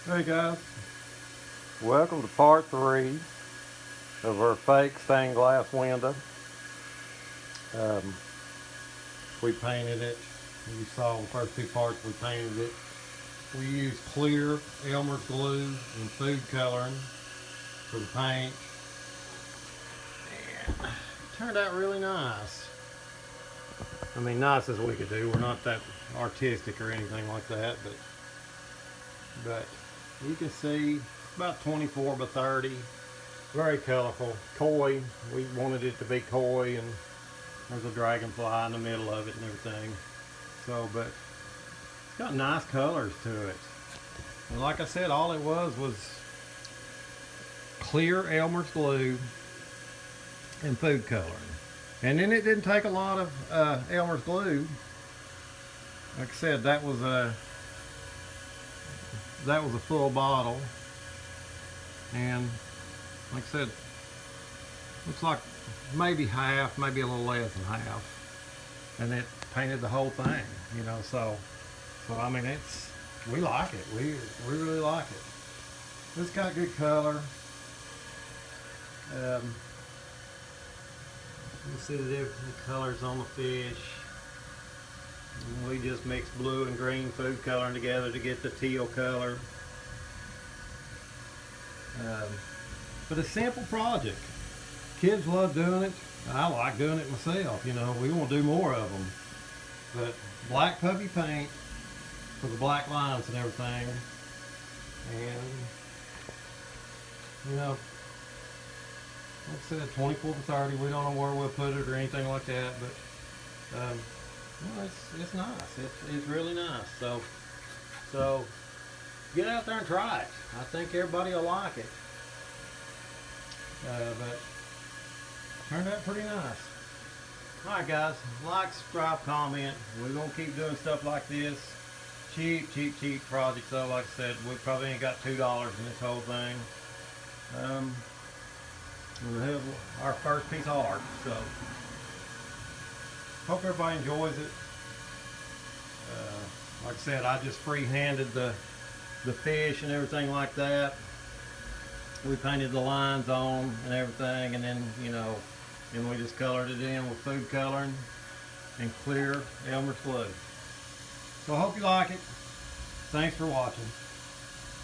Hey guys, welcome to part 3 of our fake stained glass window. Um, we painted it. You saw the first 2 parts, we painted it. We used clear Elmer's glue and food coloring for the paint. And it turned out really nice. I mean, nice as we could do. We're not that artistic or anything like that, but you can see it's about 24 by 30. Very colorful. Koi. We wanted it to be koi, and there's a dragonfly in the middle of it and everything. So, but it's got nice colors to it. And like I said, all it was clear Elmer's glue and food coloring. And then it didn't take a lot of Elmer's glue. Like I said, that was a full bottle, and like I said, looks like maybe half, maybe a little less than half, and it painted the whole thing, you know. So I mean, we like it. We really like it. It's got good color. You see the different colors on the fish. And we just mixed blue and green food coloring together to get the teal color. But a simple project. Kids love doing it. I like doing it myself. You know, we want to do more of them. But black puppy paint for the black lines and everything. And, you know, like I said, 24 to 30. We don't know where we'll put it or anything like that. But, well, it's nice. It's really nice. So get out there and try it. I think everybody will like it. But turned out pretty nice. Alright guys, like, subscribe, comment. We're going to keep doing stuff like this. Cheap projects though. Like I said, we probably ain't got $2 in this whole thing. We'll have our first piece of art. So hope everybody enjoys it. Like I said, I just free-handed the fish and everything like that. We painted the lines on and everything, and then, you know, then we just colored it in with food coloring and clear Elmer's glue. So I hope you like it. Thanks for watching.